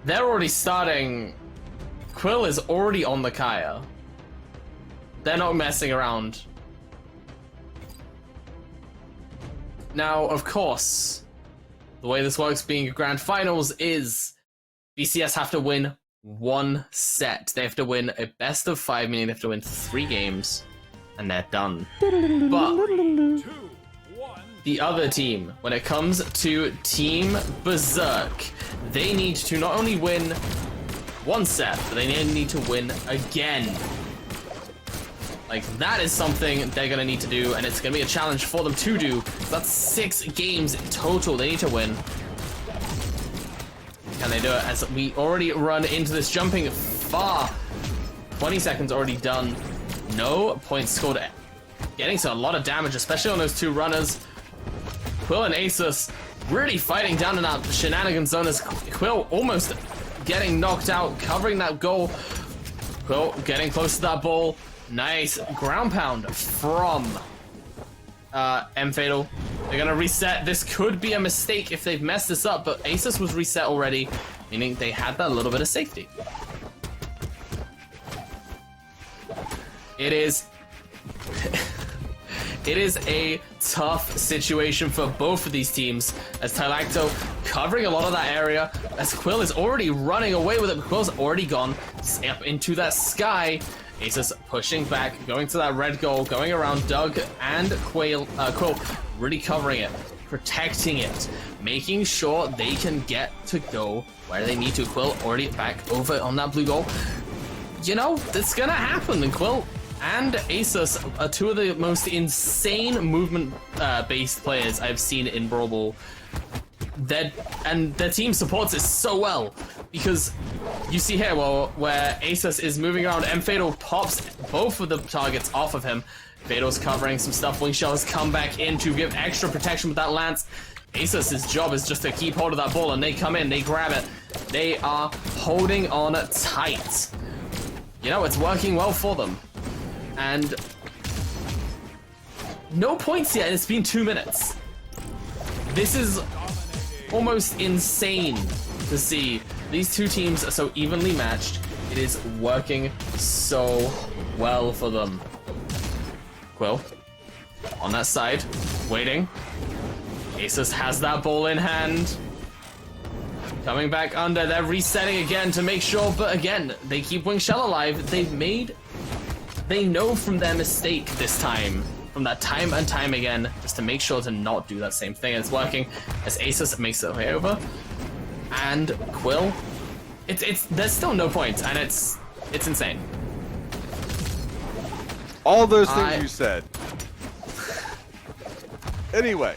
They're already starting. Quill is already on the Kaya. They're not messing around. Now, of course, the way this works being a grand finals is BCS have to win one set. They have to win a best of 5, meaning they have to win 3 games, and they're done. But the other team, when it comes to Team Berserk, they need to not only win one set, but they need to win again. Like, that is something they're gonna need to do, and it's gonna be a challenge for them to do. So that's 6 games in total they need to win. Can they do it? As we already run into this jumping far. 20 seconds already done. No points scored. Getting to a lot of damage, especially on those 2 runners. Quill and Asus really fighting down in that shenanigans zone as Quill almost getting knocked out, covering that goal. Quill getting close to that ball. Nice ground pound from M.Fatal. They're gonna reset. This could be a mistake if they've messed this up, but Asus was reset already, meaning they had that little bit of safety. It is a tough situation for both of these teams, as Tylacto covering a lot of that area, as Quill is already running away with it, but Quill's already gone up into that sky. Asus pushing back, going to that red goal, going around Doug and Quill really covering it, protecting it, making sure they can get to go where they need to. Quill already back over on that blue goal. You know, it's gonna happen, and Quill and Asus are 2 of the most insane movement-based players I've seen in Brawlball. And their team supports it so well, because you see here, well, where Asus is moving around, M.Fatal pops both of the targets off of him. Fatal's covering some stuff. Wing Shell has come back in to give extra protection with that lance. Asus's job is just to keep hold of that ball, and they come in, they grab it. They are holding on tight. You know, it's working well for them. And no points yet. It's been 2 minutes. This is almost insane to see. These 2 teams are so evenly matched. It is working so well for them. Quill on that side, waiting. Asus has that ball in hand. Coming back under, they're resetting again to make sure, but again, they keep Wing Shell alive. They know from their mistake this time, from that time and time again, just to make sure to not do that same thing. It's working as Asus makes it way over. And Quill, there's still no points, and it's insane. All those things you said. Anyway,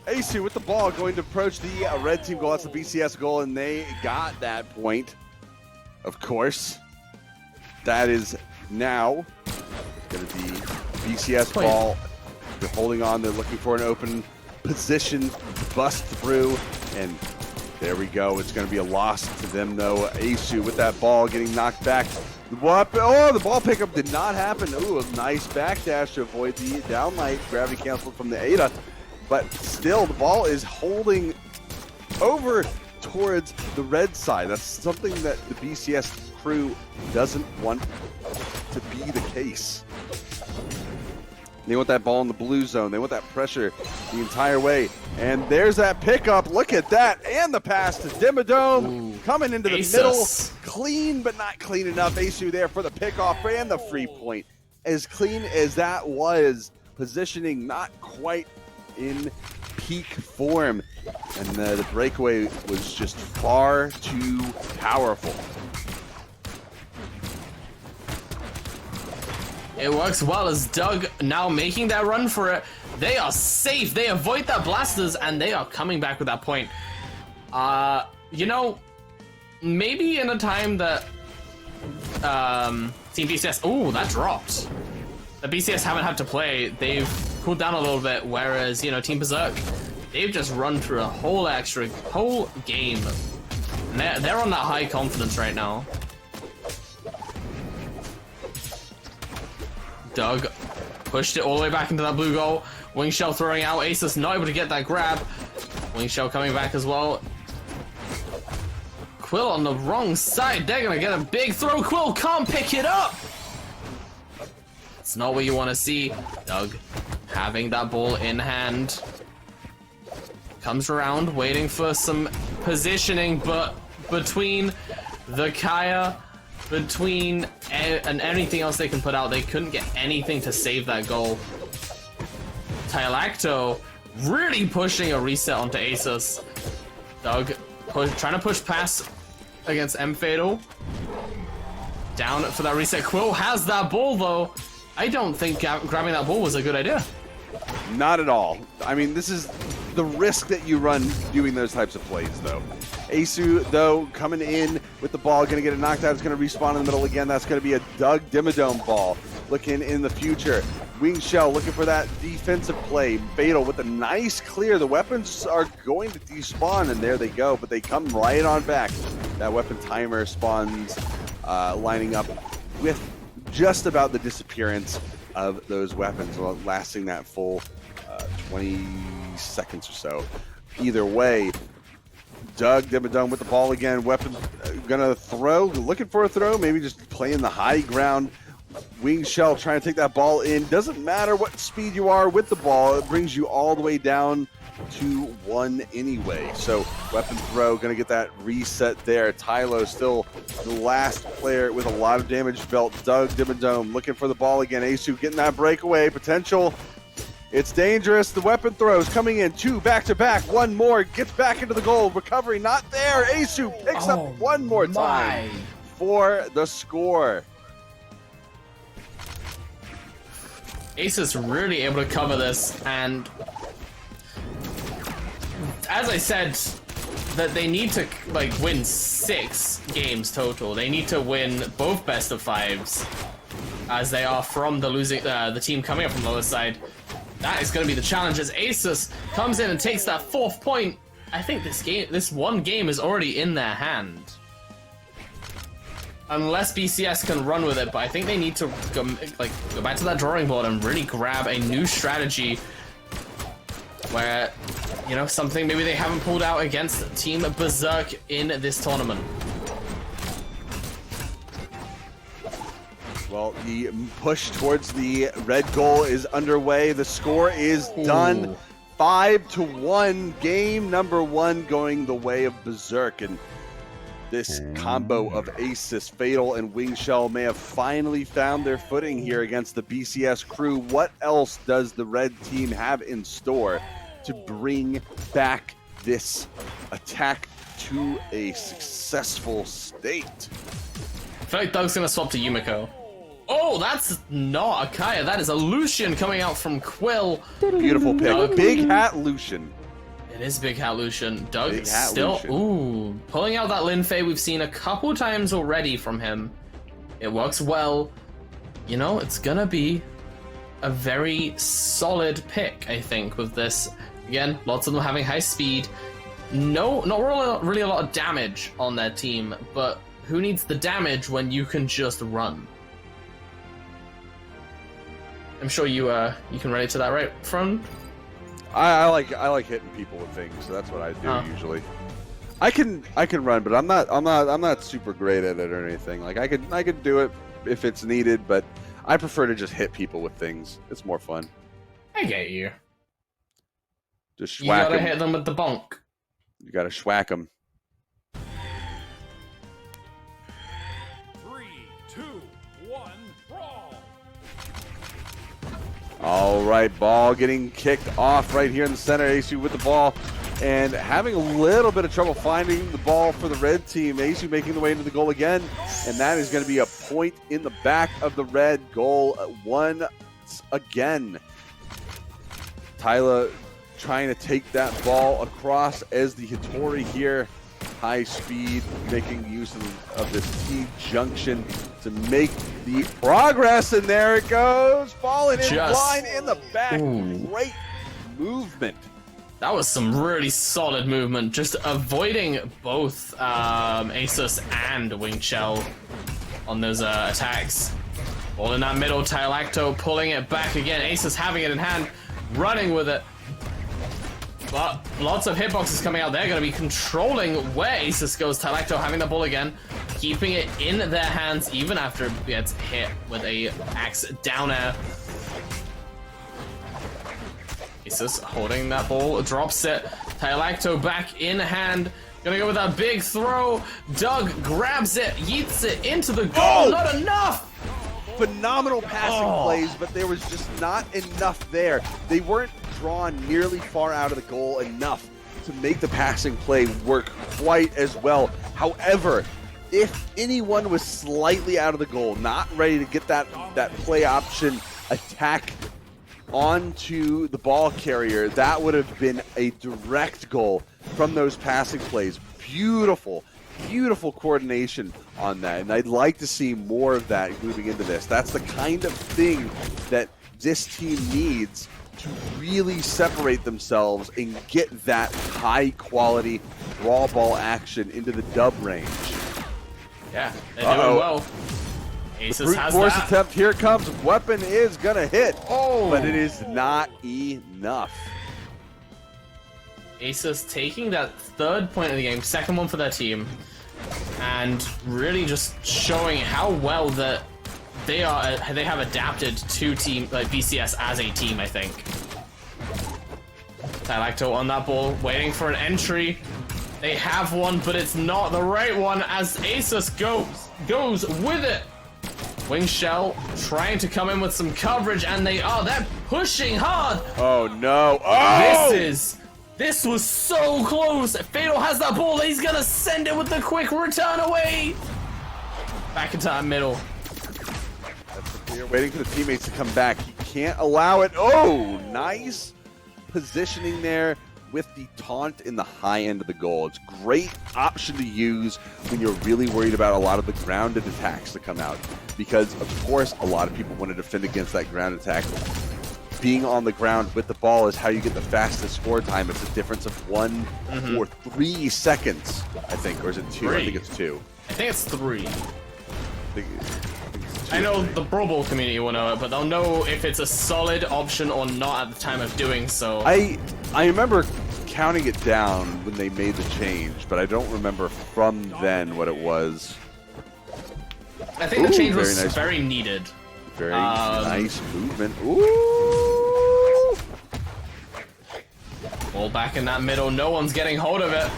Asu with the ball going to approach the red team goal. That's the BCS goal, and they got that point. Of course, that is now going to be BCS ball. They're holding on. They're looking for an open position, bust through, and there we go. It's going to be a loss to them, though. Asu with that ball getting knocked back. Oh, the ball pickup did not happen. Ooh, a nice backdash to avoid the downlight. Gravity canceled from the Ada. But still, the ball is holding over towards the red side. That's something that the BCS crew doesn't want to be the case. They want that ball in the blue zone. They want that pressure the entire way. And there's that pickup. Look at that. And the pass to DougYumiDome coming into the middle. Clean, but not clean enough. Asu there for the pickoff and the free point. As clean as that was, positioning not quite in peak form. And the breakaway was just far too powerful. It works well as Doug now making that run for it. They are safe. They avoid that blasters, and they are coming back with that point. You know, maybe in a time that Team BCS... Oh, that dropped. The BCS haven't had to play. They've cooled down a little bit, whereas, you know, Team Berserk, they've just run through a whole game. And they're on that high confidence right now. Doug pushed it all the way back into that blue goal. Wing Shell throwing out. Asus not able to get that grab. Wing Shell coming back as well. Quill on the wrong side. They're gonna get a big throw. Quill can't pick it up. It's not what you want to see. Doug having that ball in hand. Comes around, waiting for some positioning, but between the Kaya, between and anything else they can put out, they couldn't get anything to save that goal. Tylacto really pushing a reset onto Asus. Doug trying to push past against M.Fatal. Down for that reset. Quill has that ball though. I don't think grabbing that ball was a good idea. Not at all. I mean, this is the risk that you run doing those types of plays, though. Asu, though, coming in with the ball, going to get it knocked out. It's going to respawn in the middle again. That's going to be a DougYumiDome ball. Looking in the future. Wing Shell looking for that defensive play. Fatal with a nice clear. The weapons are going to despawn, and there they go. But they come right on back. That weapon timer spawns, lining up with just about the disappearance of those weapons, lasting that full 20 seconds or so. Either way, DougYumiDome with the ball again. Weapon gonna throw, looking for a throw, maybe just playing the high ground. Wing Shell trying to take that ball in. Doesn't matter what speed you are with the ball, it brings you all the way down to 1 anyway. So weapon throw, gonna get that reset there. Tylo still the last player with a lot of damage belt. DougYumiDome looking for the ball again. Asu getting that breakaway potential. It's dangerous. The weapon throws coming in. 2 back-to-back. 1 more. Gets back into the goal. Recovery not there. Asu picks up 1 more time for the score. Asus really able to cover this, and as I said, that they need to like win 6 games total. They need to win both best of 5s, as they are from the losing the team coming up from the lower side. That is going to be the challenge as Asus comes in and takes that 4th point. I think this one game is already in their hand. Unless BCS can run with it, but I think they need to go back to that drawing board and really grab a new strategy where, you know, something maybe they haven't pulled out against Team Berserk in this tournament. Well, the push towards the red goal is underway. The score is done. 5-1. Game number 1 going the way of Berserk. And this combo of Asus, Fatal, and Wing Shell may have finally found their footing here against the BCS crew. What else does the red team have in store to bring back this attack to a successful state? I feel like Doug's gonna swap to Yumiko. Oh, that's not a Kaya. That is a Lucian coming out from Quill. Beautiful pick. Big Hat Lucian. It is Big Hat Lucian. Doug still, ooh, pulling out that Lin Fei we've seen a couple times already from him. It works well. You know, it's gonna be a very solid pick, I think, with this. Again, lots of them having high speed. No, not really a lot of damage on their team, but who needs the damage when you can just run? I'm sure you can relate to that, right, Fron? I like hitting people with things, so that's what I do usually. I can run, but I'm not super great at it or anything. Like I could do it if it's needed, but I prefer to just hit people with things. It's more fun. I get you. Just you gotta hit them with the bonk. You gotta schwack them. 3, 2, 1, brawl! All right, ball getting kicked off right here in the center. Asu with the ball and having a little bit of trouble finding the ball for the red team. Asu making the way into the goal again, and that is going to be a point in the back of the red goal. 1 again. Tyla trying to take that ball across as the Hattori here. High speed, making use of this T-junction to make the progress, and there it goes. Falling in line in the back. Ooh. Great movement. That was some really solid movement, just avoiding both Asus and Wing Shell on those attacks. Ball in that middle, Tylacto pulling it back again. Asus having it in hand, running with it. But lots of hitboxes coming out. They're going to be controlling where Asus goes. Tylacto having the ball again, keeping it in their hands even after it gets hit with a axe down air. Asus holding that ball, drops it. Tylacto back in hand. Gonna go with that big throw. Doug grabs it, yeets it into the goal. Oh! Not enough! Phenomenal passing plays, but there was just not enough there. They weren't drawn nearly far out of the goal enough to make the passing play work quite as well. However, if anyone was slightly out of the goal, not ready to get that play option attack onto the ball carrier, that would have been a direct goal from those passing plays. Beautiful, beautiful coordination on that, and I'd like to see more of that moving into this. That's the kind of thing that this team needs to really separate themselves and get that high-quality raw ball action into the dub range. Yeah, they're doing well. Asus has Force that. attempt, here it comes. Weapon is gonna hit, but it Oh! is not enough. Asus taking that third point of the game, second one for their team, and really just showing how well that they have adapted to team like BCS as a team, I think. Tylacto on that ball, waiting for an entry. They have one, but it's not the right one as Asus goes with it. Wing Shell trying to come in with some coverage, and they're pushing hard. Oh no! Oh! This was so close. Fatal has that ball. He's gonna send it with the quick return away. Back into that middle. That's the clear. Waiting for the teammates to come back. He can't allow it. Oh, nice positioning there with the taunt in the high end of the goal. It's a great option to use when you're really worried about a lot of the grounded attacks that come out. Because, of course, a lot of people want to defend against that ground attack. Being on the ground with the ball is how you get the fastest score time. It's a difference of 1 or 3 seconds, I think. Or is it 2? 3. I think it's 2. I think it's 3. I think it's 2 I know or 3. the Brawlball community will know it, but they'll know if it's a solid option or not at the time of doing so. I remember counting it down when they made the change, but I don't remember from then what it was. I think the change was very nice. very needed. Very nice movement. Ooh! Ball back in that middle. No one's getting hold of it.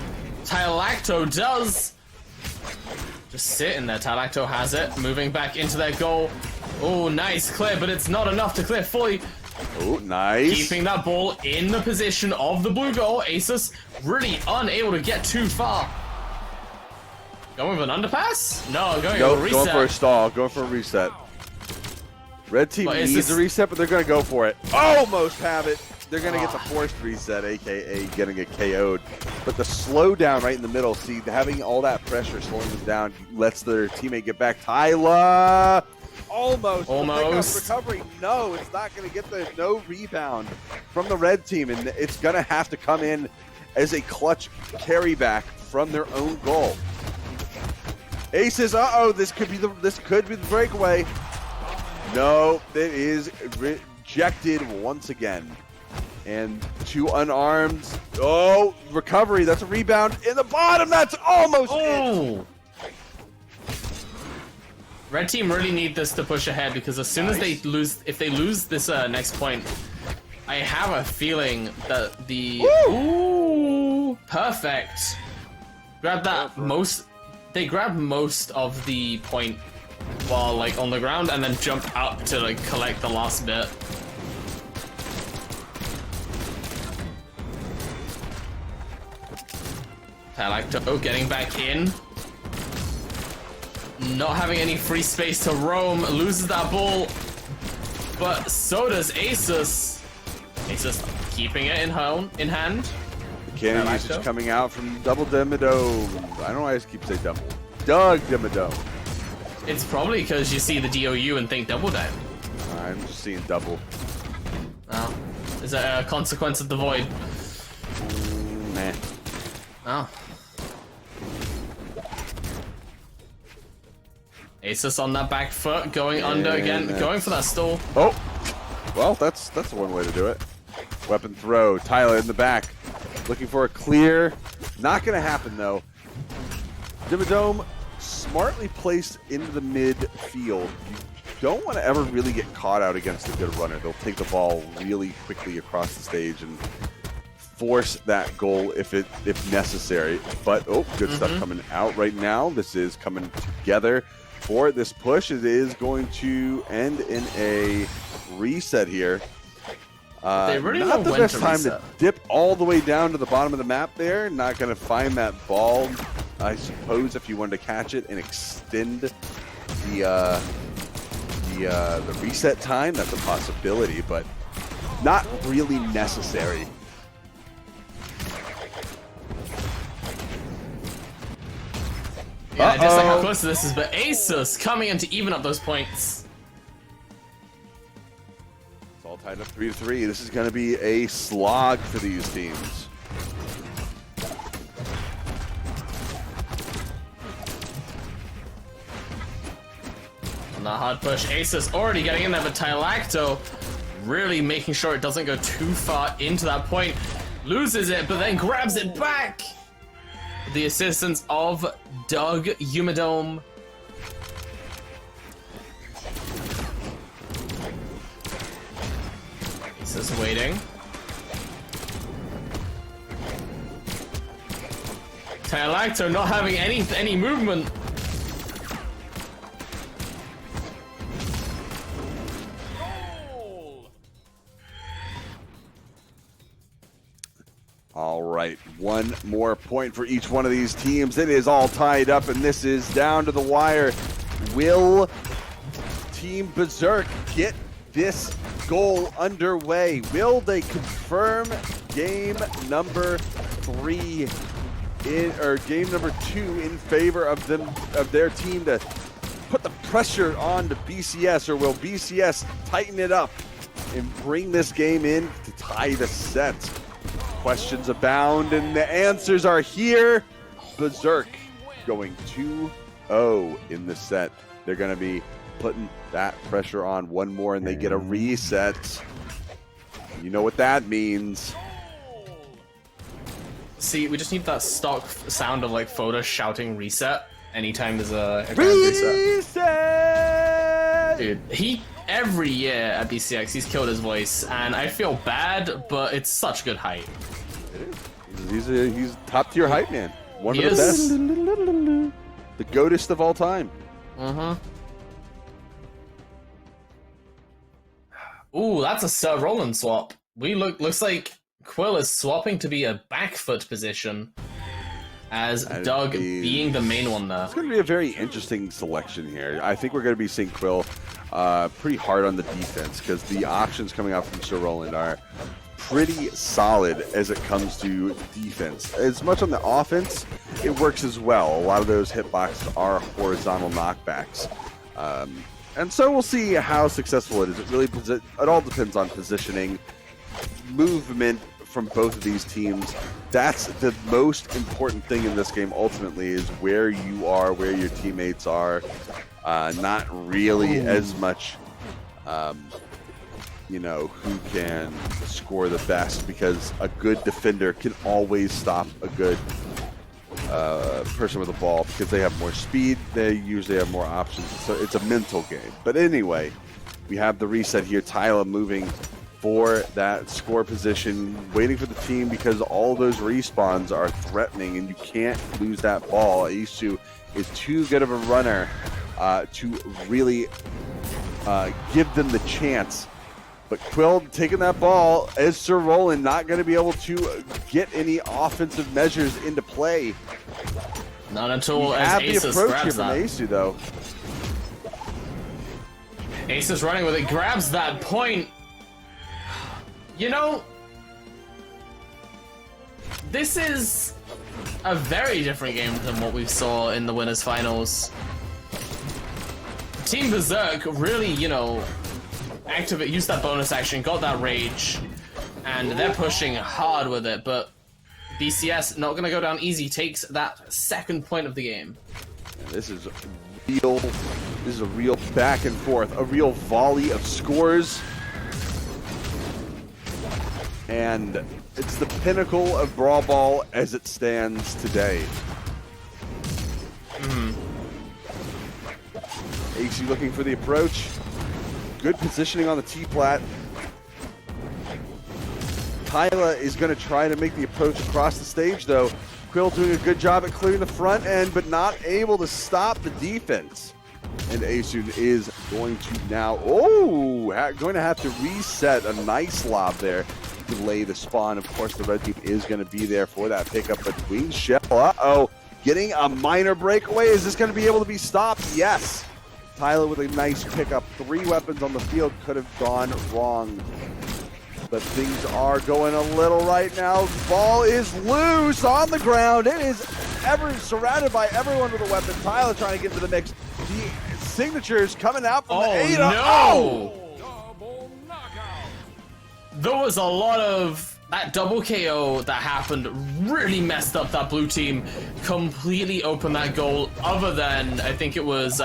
Tylacto does. Just sitting there. Tylacto has it. Moving back into their goal. Oh, nice clear, but it's not enough to clear fully. Oh, nice. Keeping that ball in the position of the blue goal. Asus really unable to get too far. Going with an underpass? No, going with a reset. Going for a stall. Going for a reset. Red team needs a reset, but they're going to go for it. Almost have it. They're going to get the forced reset, a.k.a. getting a KO'd. But the slowdown right in the middle, see, having all that pressure slowing them down lets their teammate get back. Tyla! Almost. Recovery. No, it's not going to get the no rebound from the red team, and it's going to have to come in as a clutch carry back from their own goal. Aces, this could be the breakaway. No, it is rejected once again. And 2 unarmed. Oh, recovery. That's a rebound in the bottom. That's almost it. Red team really need this to push ahead because as soon as they lose, if they lose this next point, I have a feeling that the perfect grab that they grab most of the point while like on the ground and then jump up to like collect the last bit. Tylacto getting back in. Not having any free space to roam, loses that ball, but so does Asus. Asus keeping it in hand. The cannon usage coming out from DougYumiDome. I don't know why I just keep saying double. DougYumiDome. It's probably because you see the DOU and think double down. I'm just seeing double. Oh. Is that a consequence of the void? Nah. Oh. Asus on that back foot, going under again, going for that stall. Oh, well, that's one way to do it. Weapon throw. Tyler in the back. looking for a clear. Not going to happen, though. DougYumiDome smartly placed into the midfield. You don't want to ever really get caught out against a good runner. They'll take the ball really quickly across the stage and force that goal if necessary. But, oh, good stuff coming out right now. This is coming together for this push. It is going to end in a reset here. They really not know the when best to time reset. to dip all the way down to the bottom of the map there. Not going to find that ball. I suppose if you wanted to catch it and extend the reset time, that's a possibility, but not really necessary. Yeah, just like how close this is, but Asus coming in to even up those points. It's all tied up 3-3. This is going to be a slog for these teams. On the hard push, Asus already getting in there, but Tylacto really making sure it doesn't go too far into that point. Loses it, but then grabs it back. The assistance of DougYumiDome. Asus waiting. Tylacto not having any movement. All right, one more point for each one of these teams. It is all tied up, and this is down to the wire. Will Team Berserk get this goal underway? Will they confirm game number 3 or game number 2 in favor of their team to put the pressure on to BCS, or will BCS tighten it up and bring this game in to tie the set? Questions abound, and the answers are here. Berserk going 2-0 in the set. They're going to be putting that pressure on one more, and they get a reset. You know what that means. See, we just need that stock sound of like Foda shouting reset anytime there's a reset. Dude, every year at BCX, he's killed his voice, and I feel bad, but it's such good hype. It is. He's top tier hype man. One of the Yes. best. The goatest of all time. Ooh, that's a Sir Roland swap. Looks like Quill is swapping to be a back foot position, as Doug being the main one there. It's going to be a very interesting selection here. I think we're going to be seeing Quill pretty hard on the defense, because the options coming out from Sir Roland are pretty solid as it comes to defense. As much on the offense, it works as well. A lot of those hitboxes are horizontal knockbacks. And so we'll see how successful it is. It all depends on positioning, movement from both of these teams. That's the most important thing in this game ultimately, is where you are, where your teammates are. Not really as much who can score the best, because a good defender can always stop a good person with the ball, because they have more speed, they usually have more options, so it's a mental game. But anyway, we have the reset here. Tyla moving for that score position, waiting for the team, because all those respawns are threatening and you can't lose that ball. Isu is too good of a runner to really give them the chance. But Quill taking that ball as Sir Roland, not going to be able to get any offensive measures into play. Not until as Asus grabs that. Asu, though. Asus running with it, grabs that point. You know, this is a very different game than what we saw in the winners finals. Team Berserk really, used that bonus action, got that rage, and they're pushing hard with it, but BCS not gonna go down easy, takes that second point of the game. This is a real back and forth, a real volley of scores. and it's the pinnacle of Brawlball as it stands today. AC looking for the approach. Good positioning on the T-plat. Tyla is going to try to make the approach across the stage, though. Quill doing a good job at clearing the front end, but not able to stop the defense. And Asun is going to now, going to have to reset a nice lob there to delay the spawn. Of course, the red team is going to be there for that pickup, but Wing Shell, getting a minor breakaway. Is this going to be able to be stopped? Yes. Tyler with a nice pickup. 3 weapons on the field could have gone wrong. But things are going a little right now. Ball is loose on the ground. It is surrounded by everyone with a weapon. Tyler trying to get into the mix. The signatures coming out from the Ada. No! Double knockout. There was a lot of that double KO that happened really messed up that blue team, completely opened that goal. Other than, I think it was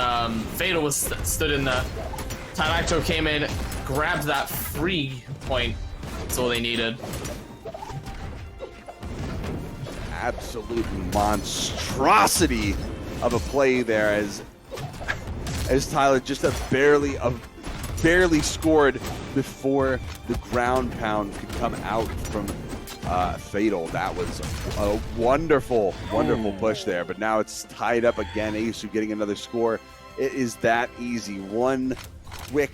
Fatal was stood in there. Tylacto came in, grabbed that free point. That's all they needed. Absolute monstrosity of a play there as Tyler just barely scored before the ground pound could come out from Fatal. That was a wonderful push there, but now it's tied up again. Asu getting another score. It is that easy. One quick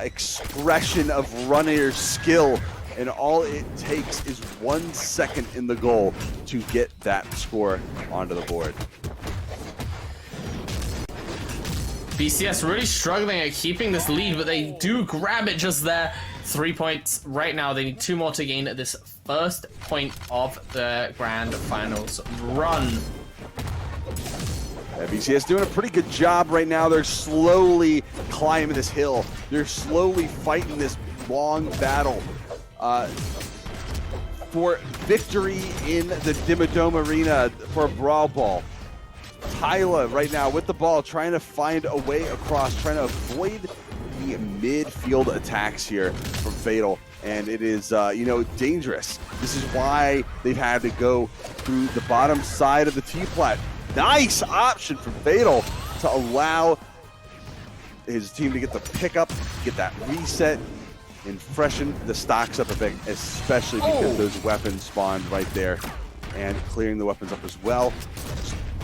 expression of runner skill, and all it takes is 1 second in the goal to get that score onto the board. BCS really struggling at keeping this lead, but they do grab it just there. 3 points right now. They need 2 more to gain this first point of the grand finals run. Yeah, BCS doing a pretty good job right now. They're slowly climbing this hill. They're slowly fighting this long battle for victory in the DougYumiDome arena for Brawlball. Tyla right now with the ball, trying to find a way across, trying to avoid the midfield attacks here from Fatal. And it is, dangerous. This is why they've had to go through the bottom side of the T-plat. Nice option from Fatal to allow his team to get the pickup, get that reset, and freshen the stocks up a bit, especially because those weapons spawned right there. And clearing the weapons up as well.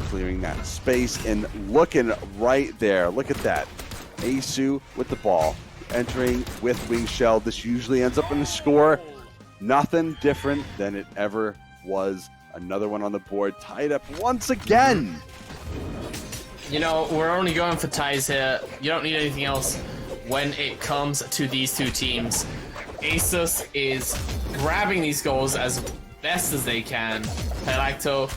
Clearing that space and looking right there. Look at that. Asu with the ball, entering with Wing Shell. This usually ends up in the score. Nothing different than it ever was. Another one on the board, tied up once again. You know, we're only going for ties here. You don't need anything else when it comes to these two teams. Asus is grabbing these goals as best as they can. Tylacto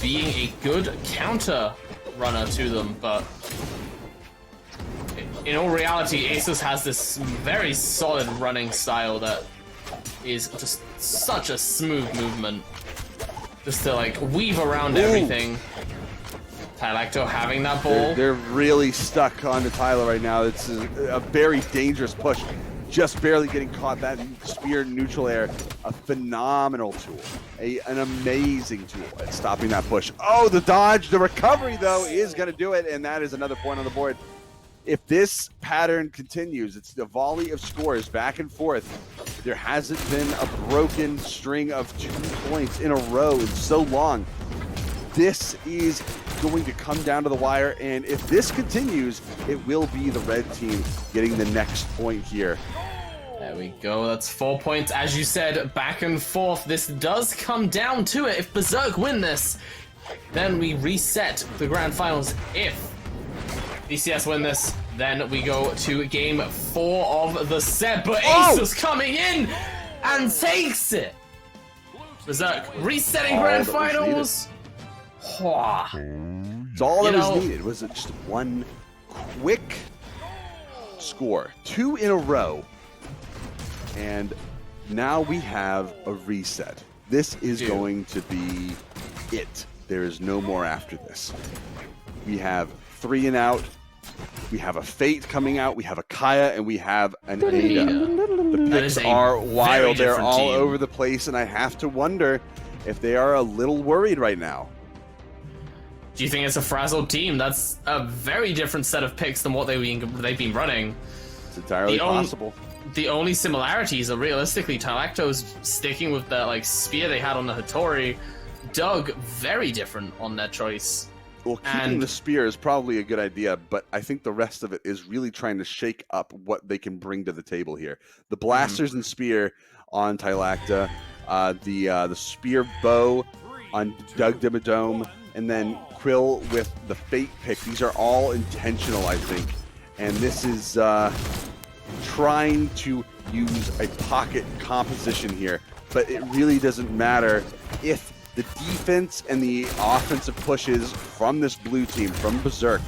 being a good counter runner to them, but in all reality, Asus has this very solid running style that is just such a smooth movement. Just to like weave around everything. Tylacto having that ball. They're really stuck onto Tyler right now. It's a very dangerous push. Just barely getting caught. That spear neutral air, a phenomenal tool. An amazing tool at stopping that push. Oh, the dodge, the recovery though is gonna do it, and that is another point on the board. If this pattern continues, it's the volley of scores back and forth. There hasn't been a broken string of 2 points in a row in so long. This is going to come down to the wire, and if this continues, it will be the red team getting the next point here. There we go, that's 4 points. As you said, back and forth. This does come down to it. If Berserk win this, then we reset the grand finals. If BCS win this, then we go to game 4 of the set. But Asus coming in and takes it. Berserk resetting grand finals. It's all that was needed was just one quick score. 2 in a row. And now we have a reset. This is going to be it. There is no more after this. We have 3 and out. We have a Fate coming out. We have a Kaya, and we have an Ada. The Knicks are wild. They're different all team. over the place, and I have to wonder if they are a little worried right now. Do you think it's a frazzled team? That's a very different set of picks than what they've been running. It's entirely possible. The only similarities are realistically Tylactos sticking with that like spear they had on the Hattori. Doug, very different on that choice. Well, keeping the spear is probably a good idea, but I think the rest of it is really trying to shake up what they can bring to the table here. The blasters and spear on Tylacta, the spear bow on DougYumiDome, and then Quill with the Fate pick. These are all intentional, I think, and this is trying to use a pocket composition here, but it really doesn't matter if the defense and the offensive pushes from this blue team, from Berserk,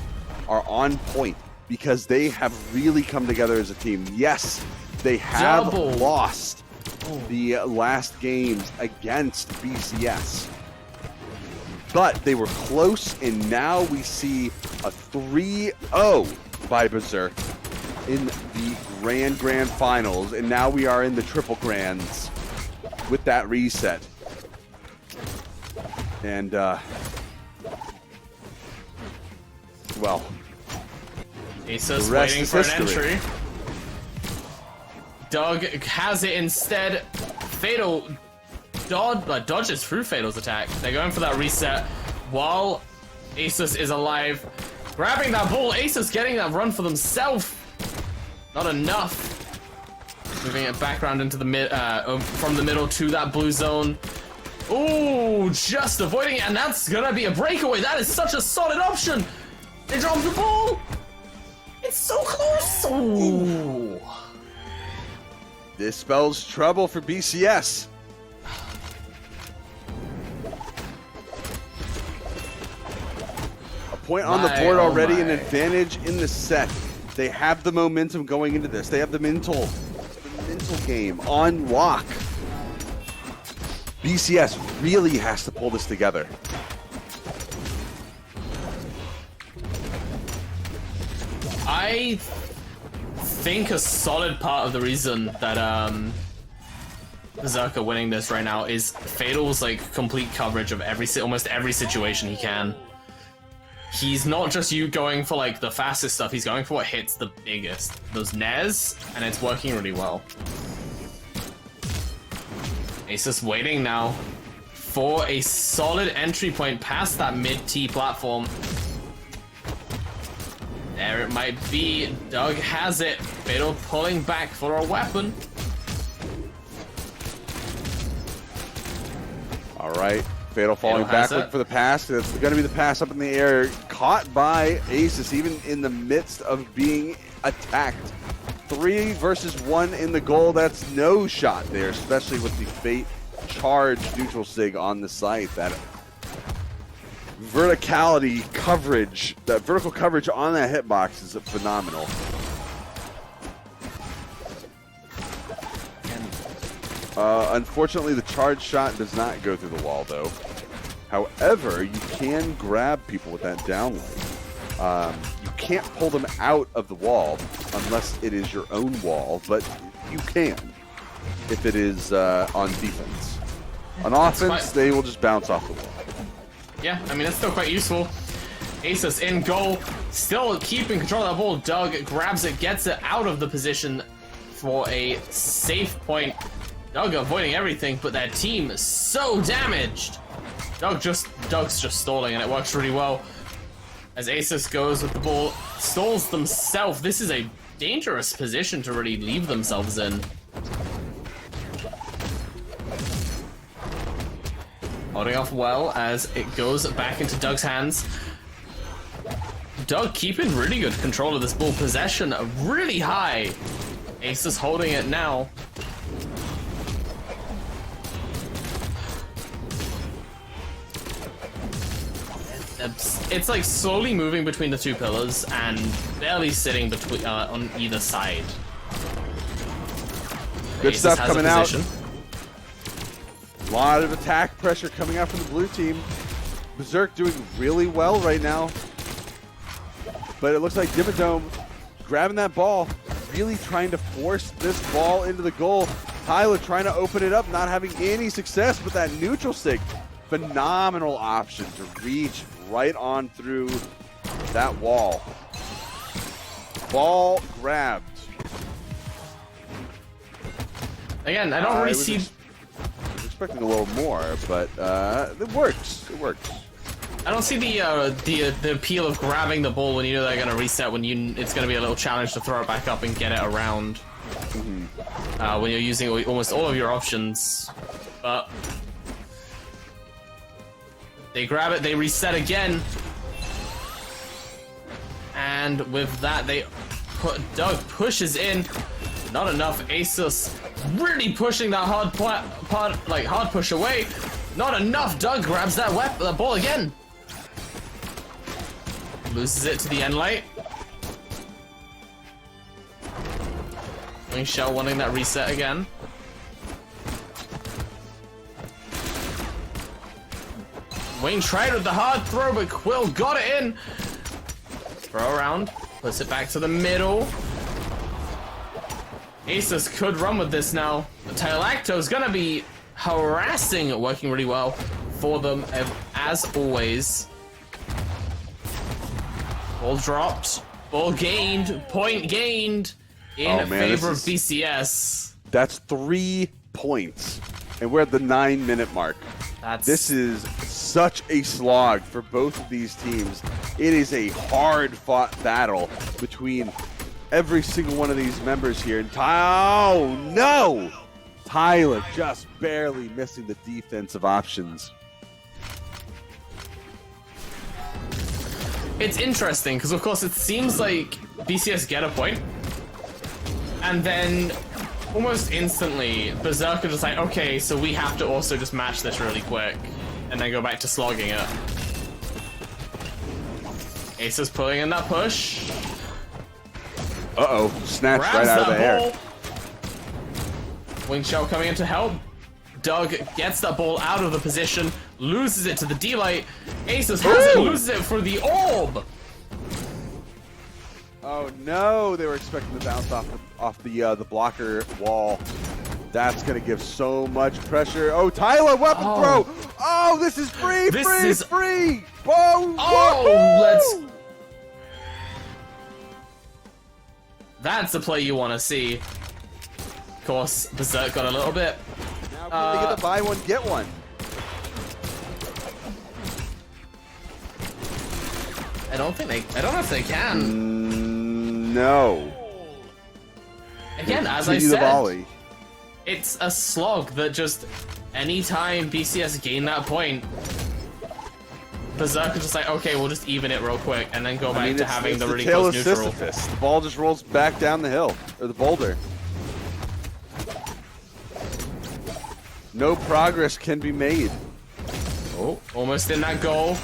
are on point because they have really come together as a team. Yes, they have lost the last games against BCS, but they were close, and now we see a 3-0 by Berserk in the Grand Finals, and now we are in the Triple Grands with that reset. And, well, Asus waiting for an entry. Doug has it instead. Fatal dodges through Fatal's attack. They're going for that reset while Asus is alive. Grabbing that ball, Asus getting that run for themselves. Not enough. Moving it back around into the from the middle to that blue zone. Ooh, just avoiding it, and that's gonna be a breakaway. That is such a solid option. They dropped the ball. It's so close. Ooh. This spells trouble for BCS. A point on the board already, an advantage in the set. They have the momentum going into this. They have the mental game on lock. BCS really has to pull this together. I think a solid part of the reason that Berserk are winning this right now is Fatal's like complete coverage of almost every situation he can. He's not just going for like the fastest stuff, he's going for what hits the biggest. Those Nez, and it's working really well. Asus waiting now for a solid entry point past that mid-T platform. There it might be. Doug has it. Fatal pulling back for a weapon. All right. Fatal falling back, looking for the pass. It's going to be the pass up in the air. Caught by Asus, even in the midst of being attacked. 3 versus 1 in the goal. That's no shot there, especially with the Fate charge neutral sig on the site. That verticality coverage, that vertical coverage on that hitbox is phenomenal. Unfortunately, the charge shot does not go through the wall, though. However, you can grab people with that downlight. You can't pull them out of the wall unless it is your own wall, but you can if it is on defense. On offense, they will just bounce off the wall. Yeah, I mean, that's still quite useful. Asus in goal, still keeping control of that ball. Doug grabs it, gets it out of the position for a safe point. Doug avoiding everything, but their team is so damaged. Doug's just stalling, and it works really well. As Asus goes with the ball, stalls themselves. This is a dangerous position to really leave themselves in. Holding off well as it goes back into Doug's hands. Doug keeping really good control of this ball. Possession really high. Asus holding it now. It's like slowly moving between the two pillars and barely sitting between on either side. Good stuff coming out. A lot of attack pressure coming out from the blue team. Berserk doing really well right now. But it looks like DougYumiDome grabbing that ball. really trying to force this ball into the goal. Tyler trying to open it up, not having any success, but that neutral stick, phenomenal option to reach right on through that wall. Ball grabbed. Again, I don't really see... I was expecting a little more, but it works. It works. I don't see the appeal of grabbing the ball when you know they're gonna reset. When it's gonna be a little challenge to throw it back up and get it around. When you're using almost all of your options, but they grab it, they reset again, and with that, Doug pushes in. Not enough. Asus really pushing that hard push away. Not enough. Doug grabs that ball again. Loses it to the end light. Wing Shell wanting that reset again. Wayne tried with the hard throw, but Quill got it in. Throw around. Puts it back to the middle. Asus could run with this now. Tylacto's gonna be harassing, working really well for them as always. Ball dropped, ball gained, point gained in favor of BCS. That's 3 points, and we're at the 9-minute mark. This is such a slog for both of these teams. It is a hard-fought battle between every single one of these members here. And oh no! Tyler just barely missing the defensive options. It's interesting because, of course, it seems like BCS get a point, and then almost instantly, Berserk are just like, okay, so we have to also just match this really quick, and then go back to slogging it. Ace is pulling in that push. Uh-oh, snatched right out of the air. Wing Shell coming in to help. Doug gets that ball out of the position, loses it to the D-Light. Asus has it, loses it for the orb. Oh no, they were expecting to bounce off the blocker wall. That's gonna give so much pressure. Oh, Tyler, weapon throw! Oh, this is free, free! Boom! Oh, that's the play you want to see. Of course, Berserk got a little bit. Now can they get the buy one, get one? I don't know if they can. No. Again, as I said, it's a slog that just anytime BCS gain that point, Berserk is just like, okay, we'll just even it real quick and then go back to having the really close neutral. The ball just rolls back down the hill, or the boulder. No progress can be made. Oh, almost in that goal.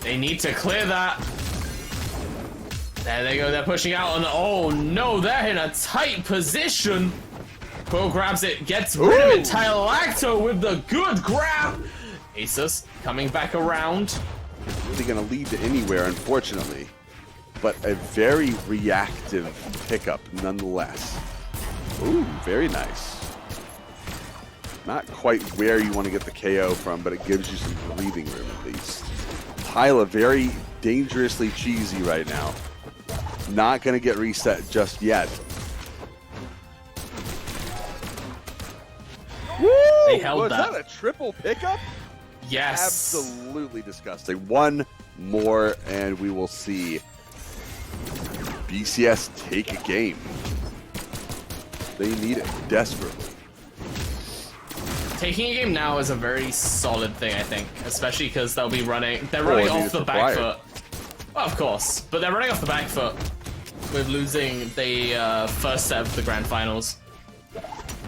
They need to clear that. There they go, they're pushing out, and oh no, they're in a tight position. Quill grabs it, gets rid of it. Tylacto with the good grab. Asus coming back around. Really gonna lead to anywhere, unfortunately. But a very reactive pickup nonetheless. Ooh, very nice. Not quite where you want to get the KO from, but it gives you some breathing room at least. Tyla very dangerously cheesy right now. Not going to get reset just yet. Woo! They held that. Was that a triple pickup? Yes. Absolutely disgusting. One more and we will see BCS take a game. They need it desperately. Taking a game now is a very solid thing, I think, especially because they'll be running. They're running off the back foot. Well, of course, but they're running off the back foot with losing the first set of the grand finals,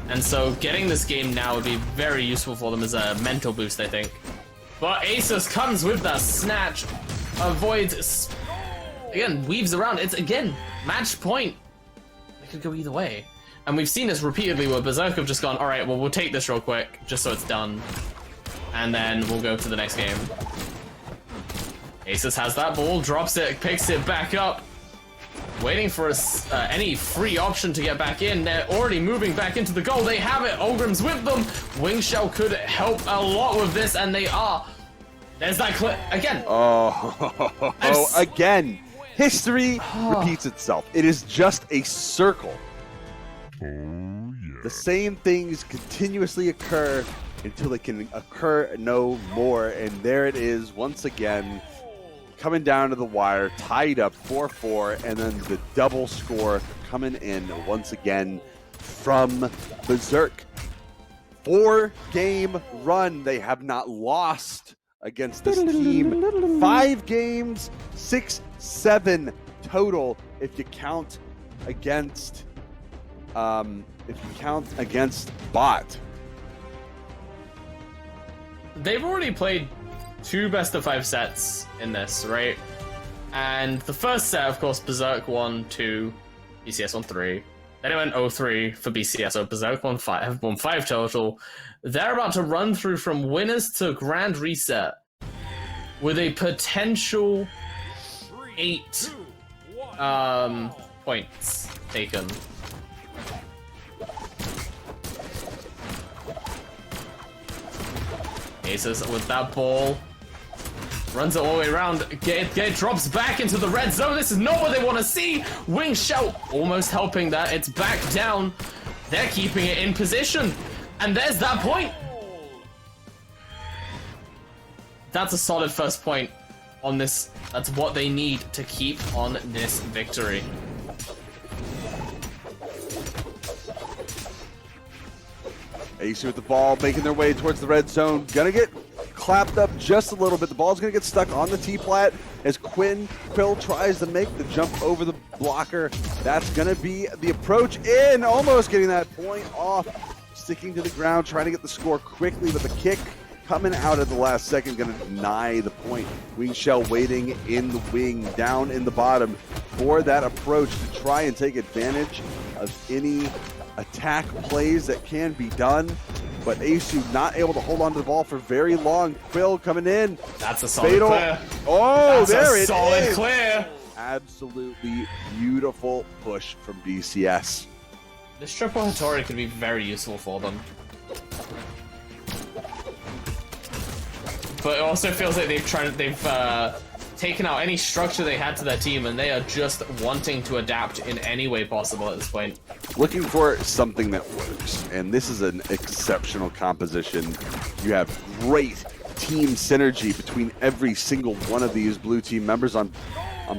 and so getting this game now would be very useful for them as a mental boost, I think. But Asus comes with the snatch, avoids, again, weaves around. It's again match point. It could go either way. And we've seen this repeatedly where Berserk have just gone, all right, well, we'll take this real quick, just so it's done. And then we'll go to the next game. Asus has that ball, drops it, picks it back up. waiting for any free option to get back in. They're already moving back into the goal. They have it. Ogrim's with them. Wing Shell could help a lot with this, and they are. There's that clip again. Oh, again. History repeats itself. It is just a circle. The same things continuously occur until it can occur no more. And there it is once again, coming down to the wire, tied up 4-4, and then the double score coming in once again from Berserk. 4-game run. They have not lost against this team. 5 games, 6-7 total if you count against BOUT. They've already played 2 best-of-5 sets in this, right? And the first set, of course, Berserk won 2, BCS won 3. Then it went 0-3 for BCS, so Berserk won 5 total. They're about to run through from winners to grand reset with a potential 8 points taken. Asus with that ball. Runs it all the way around. Gate drops back into the red zone. This is not what they want to see. Wing Shout almost helping that. It's back down. They're keeping it in position. And there's that point. That's a solid first point on this. That's what they need to keep on this victory. AC with the ball, making their way towards the red zone. Gonna get clapped up just a little bit. The ball's gonna get stuck on the T-plat as Quill tries to make the jump over the blocker. That's gonna be the approach in, almost getting that point off. Sticking to the ground, trying to get the score quickly, but the kick coming out at the last second, gonna deny the point. Wing Shell waiting in the wing, down in the bottom for that approach to try and take advantage of any attack plays that can be done, but Asu not able to hold on to the ball for very long. Quill coming in. That's a solid Fatal. clear. Oh, That's there a it solid is. clear. Absolutely beautiful push from BCS. This triple Hattori could be very useful for them. But it also feels like they've taken out any structure they had to their team, and they are just wanting to adapt in any way possible at this point. Looking for something that works, and this is an exceptional composition. You have great team synergy between every single one of these blue team members on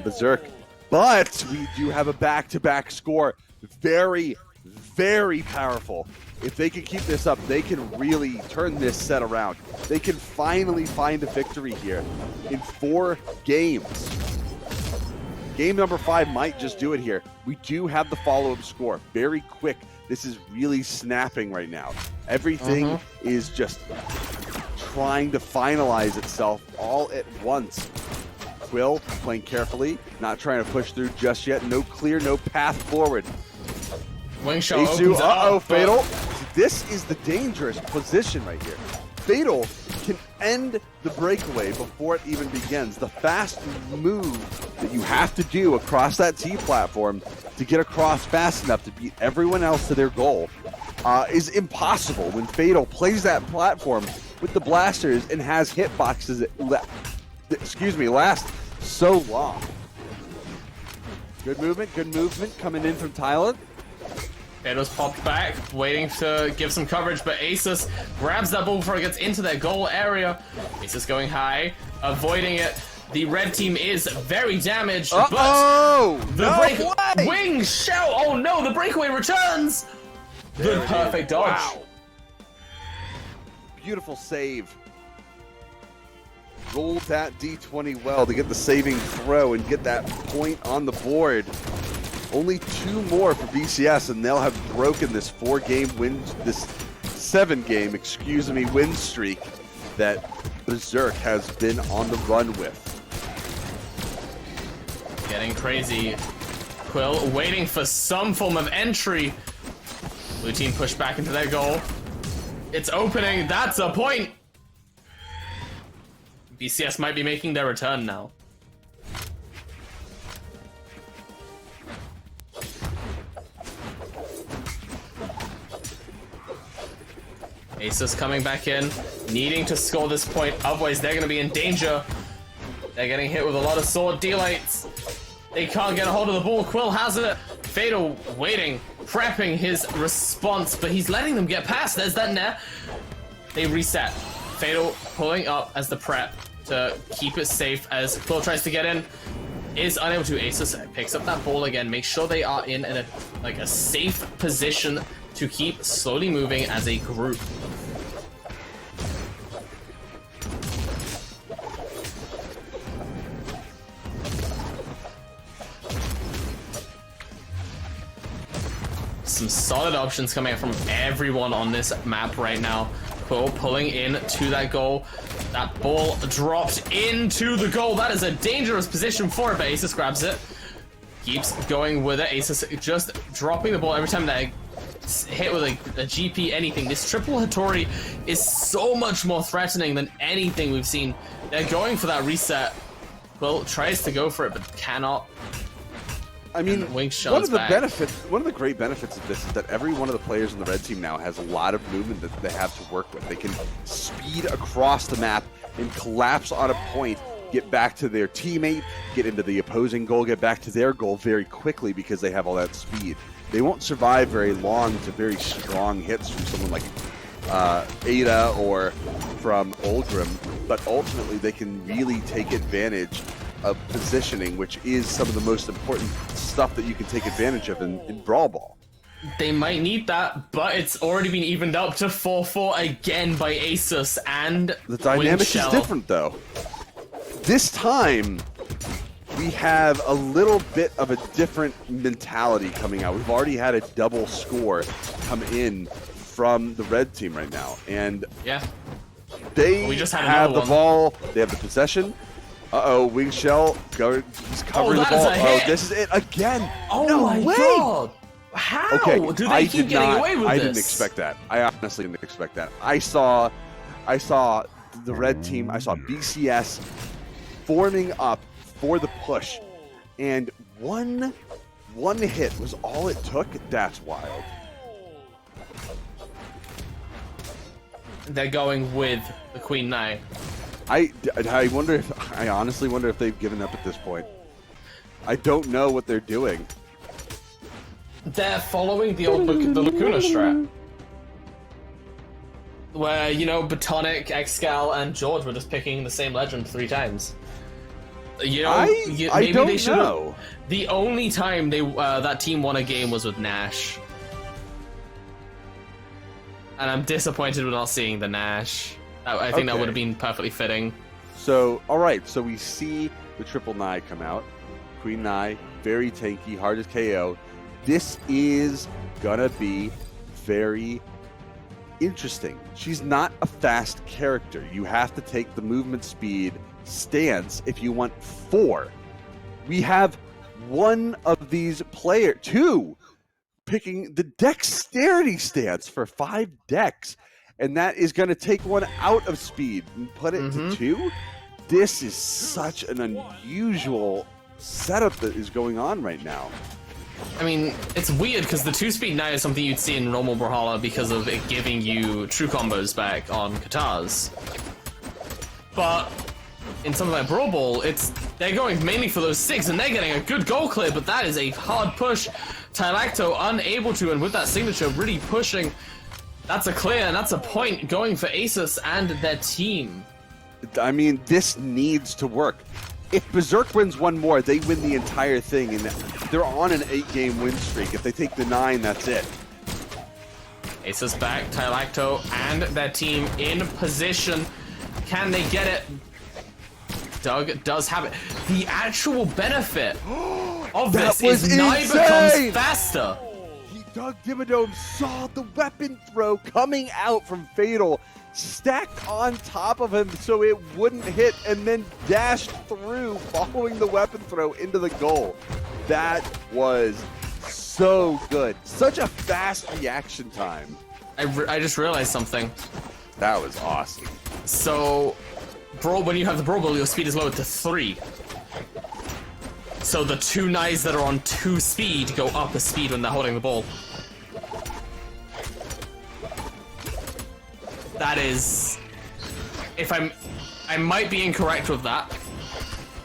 Berserk, but we do have a back-to-back score. Very, very powerful. If they can keep this up, they can really turn this set around. They can finally find a victory here in 4 games. Game number 5 might just do it here. We do have the follow-up score. Very quick. This is really snapping right now. Everything is just trying to finalize itself all at once. Quill playing carefully, not trying to push through just yet. No clear, no path forward. Wing Shell Asu, opens up, Fatal. This is the dangerous position right here. Fatal can end the breakaway before it even begins. The fast move that you have to do across that T platform to get across fast enough to beat everyone else to their goal is impossible when Fatal plays that platform with the blasters and has hitboxes that last so long. Good movement coming in from Tyler. Fatal's popped back, waiting to give some coverage, but Asus grabs that ball before it gets into their goal area. Asus going high, avoiding it. The red team is very damaged, but the Wing Shell! Oh no, the breakaway returns! The perfect dodge. Wow. Beautiful save. Rolled that D20 well to get the saving throw and get that point on the board. Only 2 more for BCS, and they'll have broken this 7-game win streak that Berserk has been on the run with. Getting crazy. Quill waiting for some form of entry. Blue team pushed back into their goal. It's opening. That's a point. BCS might be making their return now. Asus coming back in, needing to score this point, otherwise they're going to be in danger. They're getting hit with a lot of sword delights. They can't get a hold of the ball. Quill has it. Fatal waiting, prepping his response, but he's letting them get past. There's that net. They reset. Fatal pulling up as the prep to keep it safe as Quill tries to get in. Is unable to. Asus picks up that ball again. Make sure they are in a safe position to keep slowly moving as a group. Some solid options coming out from everyone on this map right now. Quill pulling in to that goal. That ball dropped into the goal. That is a dangerous position for it, but Asus grabs it. Keeps going with it. Asus just dropping the ball every time they hit with a GP anything. This triple Hattori is so much more threatening than anything we've seen. They're going for that reset. Quill tries to go for it, but cannot. I mean, one of the great benefits of this is that every one of the players in the red team now has a lot of movement that they have to work with. They can speed across the map and collapse on a point, get back to their teammate, get into the opposing goal, get back to their goal very quickly because they have all that speed. They won't survive very long to very strong hits from someone like Ada or from Ulgrim, but ultimately they can really take advantage of positioning, which is some of the most important stuff that you can take advantage of in Brawlball. They might need that, but it's already been evened up to 4-4 again by Asus and the dynamic is different though. This time we have a little bit of a different mentality coming out. We've already had a double score come in from the red team right now, and yeah, they just have the ball, they have the possession. Uh-oh, Wing Shell, he's covering the ball. Oh, this is it again. Oh no my way. God. How do they keep getting away with this? I didn't expect that. I honestly didn't expect that. I saw the red team, I saw BCS forming up for the push, and one hit was all it took. That's wild. They're going with the Queen Nai. I honestly wonder if they've given up at this point. I don't know what they're doing. They're following the old the Lacuna strat. Where, you know, Batonic, Excal, and George were just picking the same legend 3 times. You know, I don't know. The only time they that team won a game was with Nash. And I'm disappointed with not seeing the Nash. I think that would have been perfectly fitting. So, alright, so we see the triple Nai come out. Queen Nai, very tanky, hard as KO. This is gonna be very interesting. She's not a fast character. You have to take the movement speed stance if you want 4. We have one of these players, 2, picking the dexterity stance for 5 dex. And that is going to take one out of speed and put it to 2. This is such an unusual setup that is going on right now. I mean, it's weird because the 2-speed Nai is something you'd see in normal Brawlhalla because of it giving you true combos back on Katars. But in something like Brawlball, they're going mainly for those 6 and they're getting a good goal clear, but that is a hard push. Tylacto unable to, and with that signature really pushing. That's a clear, and that's a point going for Asus and their team. I mean, this needs to work. If Berserk wins one more, they win the entire thing, and they're on an 8-game win streak. If they take the 9, that's it. Asus back, Tylacto and their team in position. Can they get it? Doug does have it. The actual benefit of this is Nai becomes faster. DougYumiDome saw the weapon throw coming out from Fatal, stacked on top of him so it wouldn't hit, and then dashed through following the weapon throw into the goal. That was so good. Such a fast reaction time. I just realized something. That was awesome. So, when you have the Brawlball, your speed is lowered to 3. So the 2 Nais that are on 2 speed go up a speed when they're holding the ball. that is, I might be incorrect with that.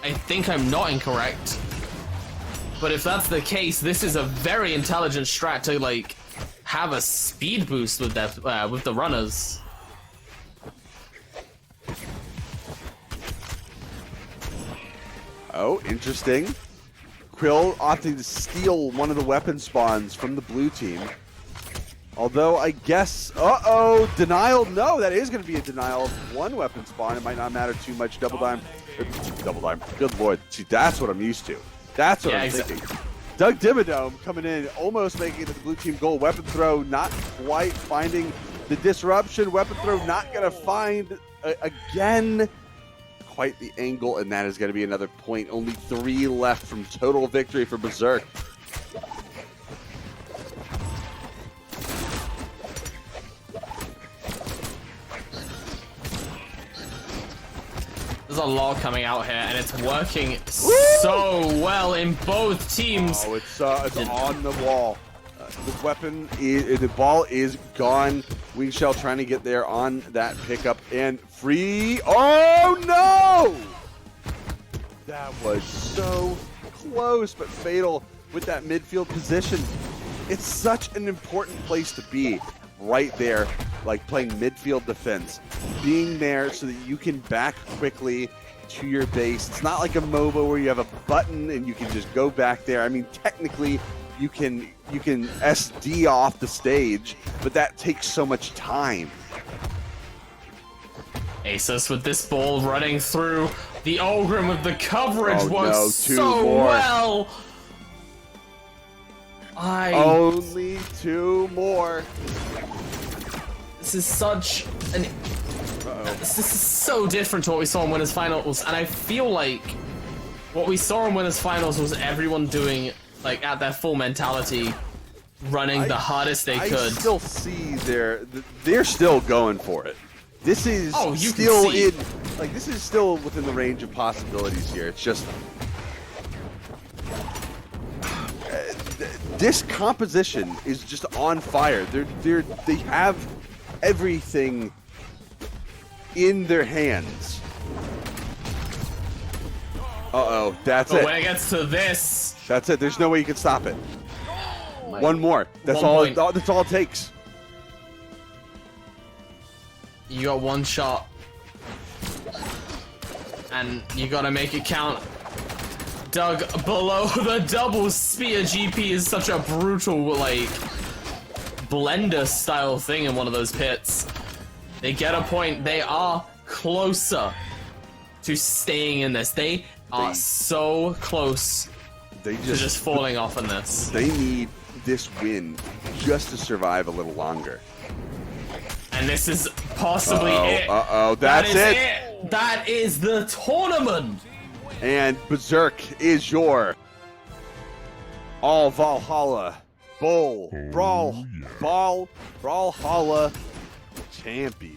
I think I'm not incorrect. But if that's the case, this is a very intelligent strat to like have a speed boost with the runners. Oh, interesting. Quill opting to steal one of the weapon spawns from the blue team. Although I guess, denial. No, that is going to be a denial of one weapon spawn. It might not matter too much. Double dime. Good lord. See, that's what I'm used to. That's what I'm thinking. DougYumiDome coming in, almost making it to the blue team goal. Weapon throw not quite finding the disruption. Weapon throw not going to find, again, quite the angle. And that is going to be another point. Only 3 left from total victory for Berserk. There's a lot coming out here, and it's working so well in both teams. Oh, it's on the wall. The weapon, the ball is gone. Wing Shell trying to get there on that pickup and free. Oh no! That was so close, but fatal with that midfield position. It's such an important place to be. Right there, like playing midfield defense, being there so that you can back quickly to your base. It's not like a MOBA where you have a button and you can just go back there. I mean, technically you can SD off the stage, but that takes so much time. Asus with this ball running through. The Ogrim with the coverage works so more. well. Only 2 more. This is such an... This is so different to what we saw in Winners Finals, and I feel like what we saw in Winners Finals was everyone doing, like, at their full mentality, running the hardest they could. I still see they're still going for it. This is this is still within the range of possibilities here. It's just this composition is just on fire. They have everything in their hands. That's it. But when it gets to this, that's it. There's no way you can stop it. One more. That's One all. point. That's all it takes. you got one shot, and you gotta make it count. Doug, below the double spear GP is such a brutal, like, blender style thing in one of those pits. They get a point. They are closer to staying in this. They are so close to just falling off in this. They need this win just to survive a little longer. And this is possibly it. That's it. That is the tournament. And Berserk is your All-Valhallan Brawlhalla champion.